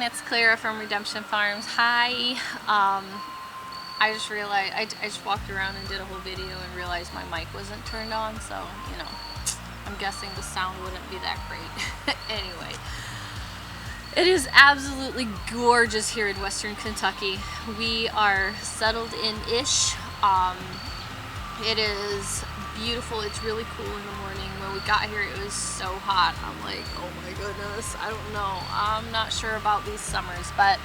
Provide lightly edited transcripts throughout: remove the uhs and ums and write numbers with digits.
it's Clara from Redemption Farms. Hi. I just realized, I just walked around and did a whole video and realized my mic wasn't turned on, so, you know, I'm guessing the sound wouldn't be that great. Anyway, it is absolutely gorgeous here in Western Kentucky. We are settled in-ish. It is beautiful. It's really cool in the morning. When we got here, it was so hot. I'm like, oh my goodness, I don't know. I'm not sure about these summers, but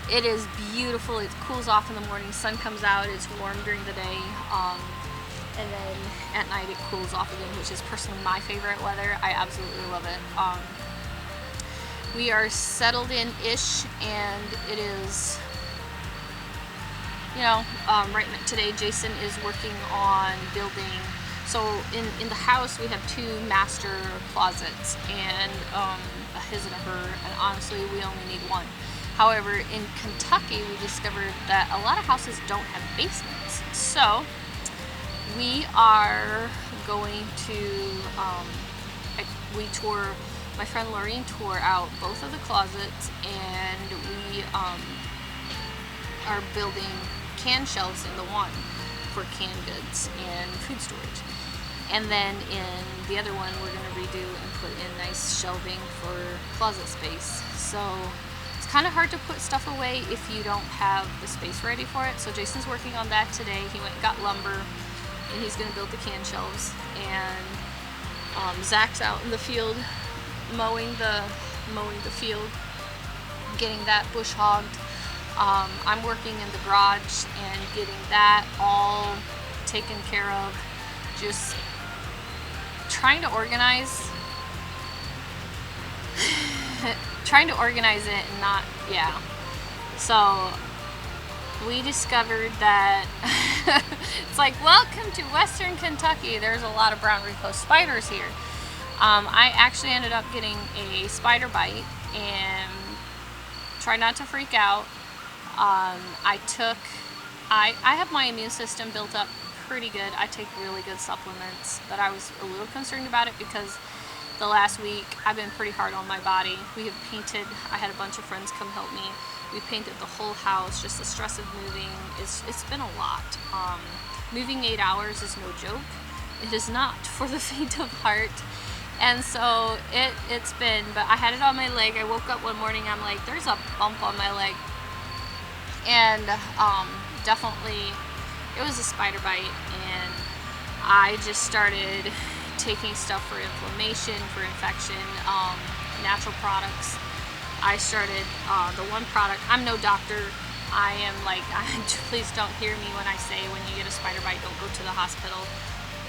it is beautiful. It cools off in the morning. Sun comes out. It's warm during the day. And then at night it cools off again, which is personally my favorite weather. I absolutely love it. We are settled in-ish, and it is, you know, right today Jason is working on building. So in the house we have two master closets, and a his and a her, and honestly we only need one. However, in Kentucky we discovered that a lot of houses don't have basements. So we are going to, my friend Laureen tore out both of the closets, and we are building can shelves in the one for canned goods and food storage. And then in the other one we're going to redo and put in nice shelving for closet space. So it's kind of hard to put stuff away if you don't have the space ready for it. So Jason's working on that today. He went and got lumber, and he's going to build the can shelves. And Zach's out in the field mowing the field, getting that bush hogged. I'm working in the garage and getting that all taken care of. Just trying to organize it and not, yeah. So we discovered that it's like, welcome to Western Kentucky. There's a lot of brown recluse spiders here. I actually ended up getting a spider bite, and try not to freak out. I have my immune system built up pretty good. I take really good supplements, but I was a little concerned about it because the last week I've been pretty hard on my body. We have painted, I had a bunch of friends come help me. We painted the whole house. Just the stress of moving, it's been a lot. Moving 8 hours is no joke. It is not for the faint of heart. And so it's been, but I had it on my leg. I woke up one morning, I'm like, there's a bump on my leg. And definitely it was a spider bite, and I just started taking stuff for inflammation, for infection, natural products. I started the one product. I'm no doctor. I am like, please don't hear me when I say when you get a spider bite, don't go to the hospital.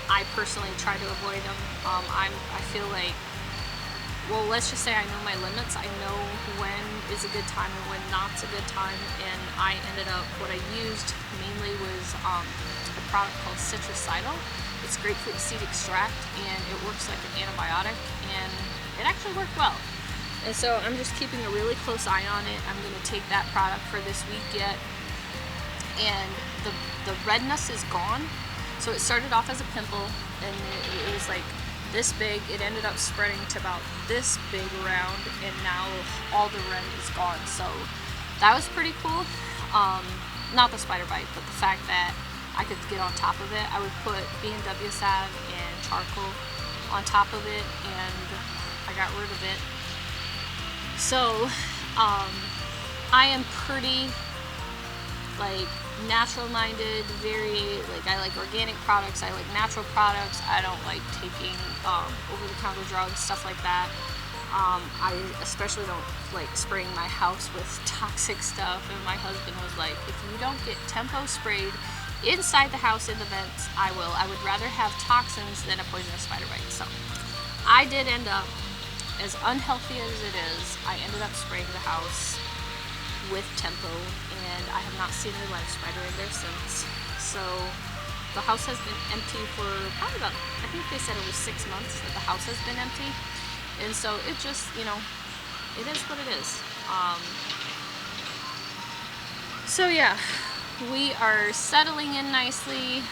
I personally try to avoid them. I feel like, well, let's just say I know my limits. I know when is a good time and when not's a good time. And I ended up, what I used mainly was a product called citricidal. It's grapefruit seed extract, and it works like an antibiotic, and it actually worked well. And so I'm just keeping a really close eye on it. I'm going to take that product for this week yet. And the redness is gone. So it started off as a pimple, and it was like this big. It ended up spreading to about this big around, and now all the red is gone. So that was pretty cool. Not the spider bite, but the fact that I could get on top of it. I would put B&W salve and charcoal on top of it, and I got rid of it. So I am pretty like natural minded, very like, I like organic products, I like natural products. I don't like taking over the counter drugs, stuff like that. I especially don't like spraying my house with toxic stuff, and my husband was like, if you don't get Tempo sprayed inside the house in the vents, I will. I would rather have toxins than a poisonous spider bite. So I did end up, as unhealthy as it is, I ended up spraying the house with Tempo, and I have not seen a live spider in there since. So the house has been empty for probably about, I think they said it was 6 months that the house has been empty. And so it just, you know, it is what it is. So yeah, we are settling in nicely,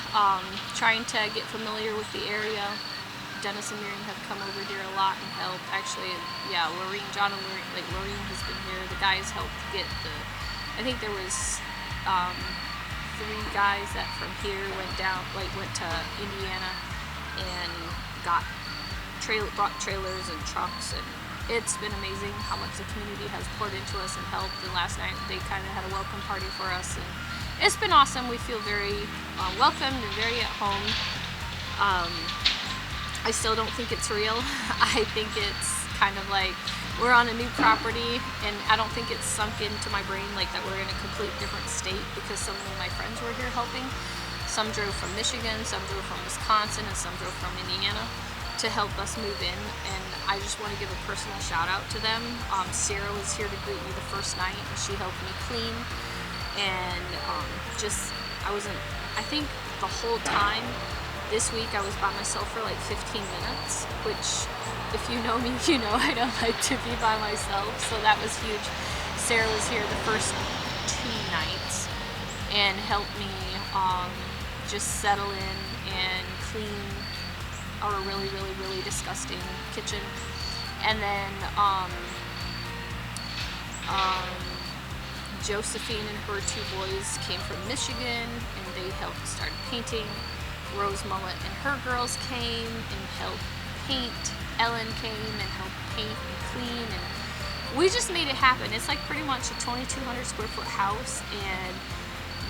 trying to get familiar with the area. Dennis and Miriam have come over here a lot and helped. Actually, yeah, John and Lorene has been here. The guys helped get I think there was 3 guys that from here went to Indiana and brought trailers and trucks, and it's been amazing how much the community has poured into us and helped. And last night they kind of had a welcome party for us, and it's been awesome. We feel very welcomed and very at home. I still don't think it's real. I think it's kind of like we're on a new property, and I don't think it's sunk into my brain like that we're in a complete different state, because so many of my friends were here helping. Some drove from Michigan, some drove from Wisconsin, and some drove from Indiana to help us move in, and I just want to give a personal shout out to them. Sarah was here to greet me the first night, and she helped me clean, and I think the whole time this week I was by myself for like 15 minutes, which, if you know me, you know I don't like to be by myself, so that was huge. Sarah was here the first 2 nights and helped me just settle in and clean our really, really, really disgusting kitchen. And then Josephine and her 2 boys came from Michigan, and they helped start painting. Rose Mullet and her girls came and helped paint. Ellen came and helped paint and clean, and we just made it happen. It's like pretty much a 2,200 square foot house, and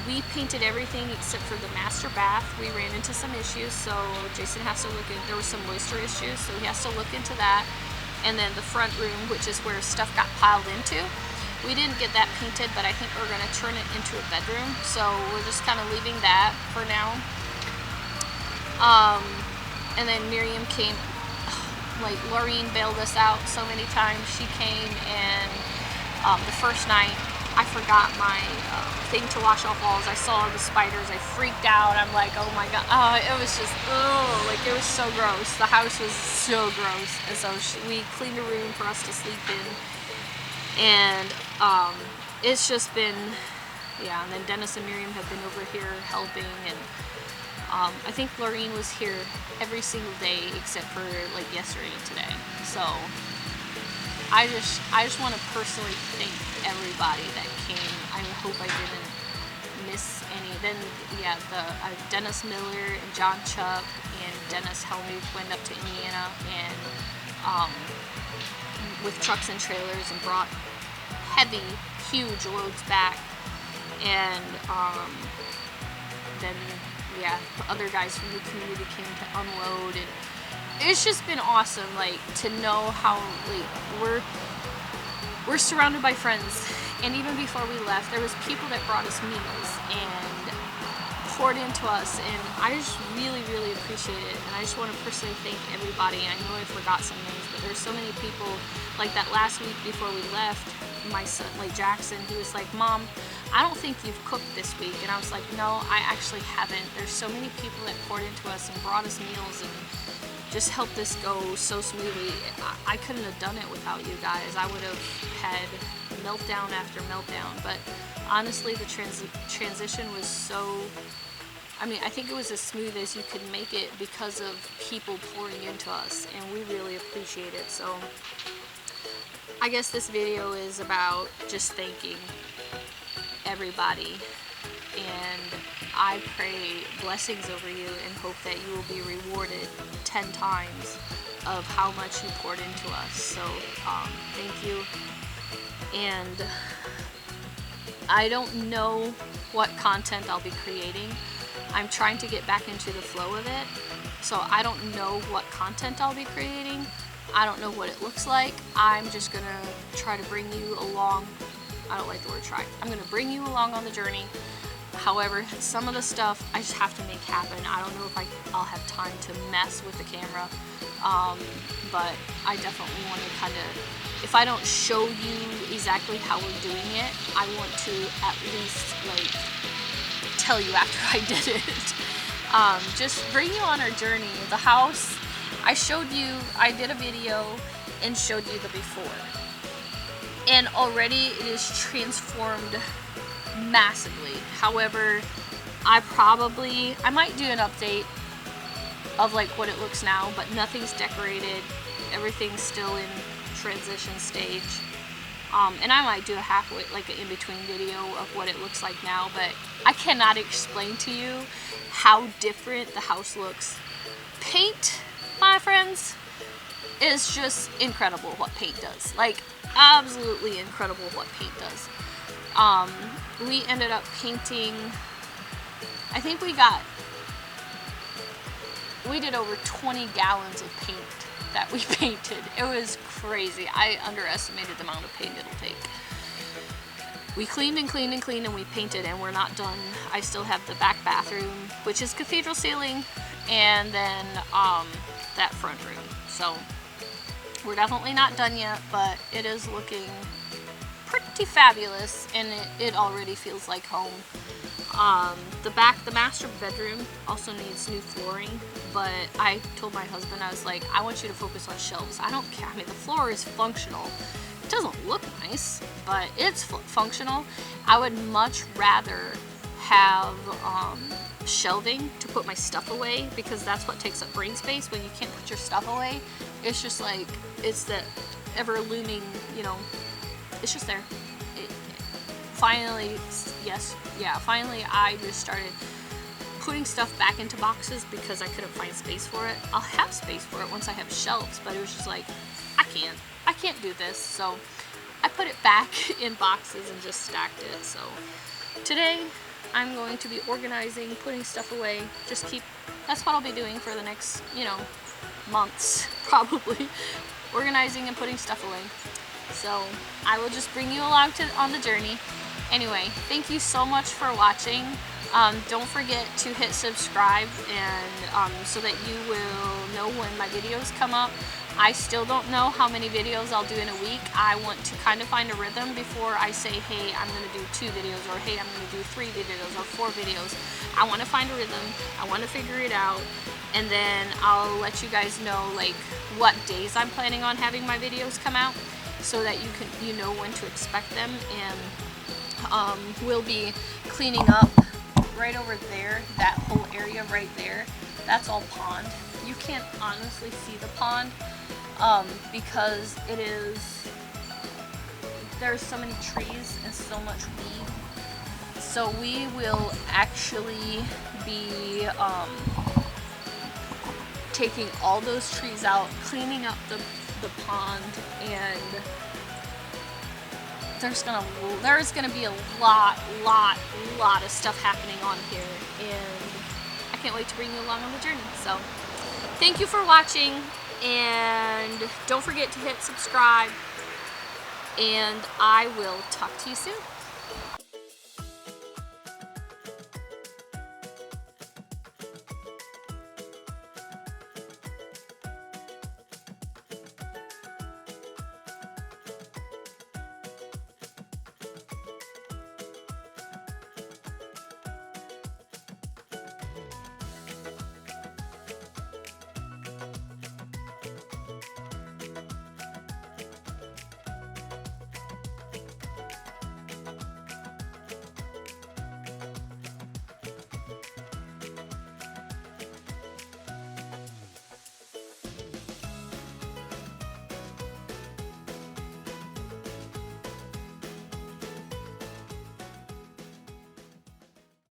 we painted everything except for the master bath. We ran into some issues, so Jason has to there was some moisture issues, so he has to look into that. And then the front room, which is where stuff got piled into, we didn't get that painted, but I think we're gonna turn it into a bedroom, so we're just kind of leaving that for now. And then Miriam came, like Lorene bailed us out so many times. She came, and the first night I forgot my thing to wash off walls. I saw the spiders. I freaked out. I'm like, oh my god. It was just, it was so gross. The house was so gross. And so we cleaned a room for us to sleep in. And it's just been, yeah. And then Dennis and Miriam have been over here helping, and I think Lorene was here every single day except for like yesterday and today. So I just want to personally thank everybody that came. I hope I didn't miss any. Then yeah, Dennis Miller and John Chuck and Dennis Helmy went up to Indiana and with trucks and trailers and brought heavy, huge loads back. And then yeah, the other guys from the community came to unload, and it's just been awesome, like, to know how, like, we're surrounded by friends. And even before we left, there was people that brought us meals and poured into us, and I just really, really appreciate it. And I just want to personally thank everybody. I know I forgot some names, but there's so many people. Like that last week before we left, my son, like Jackson, he was like, Mom, I don't think you've cooked this week. And I was like, no, I actually haven't. There's so many people that poured into us and brought us meals and just helped this go so smoothly. I couldn't have done it without you guys. I would have had meltdown after meltdown. But honestly, the transition was so, I mean, I think it was as smooth as you could make it because of people pouring into us, and we really appreciate it. So I guess this video is about just thanking everybody, and I pray blessings over you and hope that you will be rewarded 10 times of how much you poured into us. So thank you. And I don't know what content I'll be creating. I'm trying to get back into the flow of it, so I don't know what content I'll be creating. I don't know what it looks like. I'm just gonna try to bring you along. I don't like the word try. I'm gonna bring you along on the journey. However, some of the stuff I just have to make happen. I don't know if I'll have time to mess with the camera, but I definitely want to kind of, if I don't show you exactly how we're doing it, I want to at least like tell you after I did it. Just bring you on our journey. The house, I showed you, I did a video and showed you the before. And already it is transformed massively. However, I might do an update of like what it looks now, but nothing's decorated. Everything's still in transition stage. And I might do a halfway, like an in-between video of what it looks like now, but I cannot explain to you how different the house looks. Paint, my friends, is just incredible what paint does. Like, absolutely incredible what paint does. We ended up painting, I think we did over 20 gallons of paint that we painted. It was crazy. I underestimated the amount of paint it'll take. We cleaned and cleaned and cleaned and we painted, and we're not done. I still have the back bathroom, which is cathedral ceiling, and then that front room. So we're definitely not done yet, but it is looking pretty fabulous, and it already feels like home. The master bedroom also needs new flooring, but I told my husband, I was like, I want you to focus on shelves. I don't care. I mean, the floor is functional. It doesn't look nice, but it's functional. I would much rather have shelving to put my stuff away, because that's what takes up brain space when you can't put your stuff away. It's just like, it's that ever looming, you know, it's just there. Finally, finally I just started putting stuff back into boxes because I couldn't find space for it. I'll have space for it once I have shelves, but it was just like, I can't do this. So I put it back in boxes and just stacked it. So today I'm going to be organizing, putting stuff away, that's what I'll be doing for the next, you know, months, probably. Organizing and putting stuff away. So I will just bring you along on the journey. Anyway, thank you so much for watching. Don't forget to hit subscribe, and so that you will know when my videos come up. I still don't know how many videos I'll do in a week. I want to kind of find a rhythm before I say, hey, I'm going to do 2 videos, or hey, I'm going to do 3 videos or 4 videos. I want to find a rhythm. I want to figure it out, and then I'll let you guys know like what days I'm planning on having my videos come out, so that you know when to expect them. And we'll be cleaning up right over there, that whole area right there. That's all pond. You can't honestly see the pond because there's so many trees and so much weed. So we will actually be taking all those trees out, cleaning up the pond, and there's gonna be a lot of stuff happening on here, and I can't wait to bring you along on the journey. So thank you for watching, and don't forget to hit subscribe, and I will talk to you soon.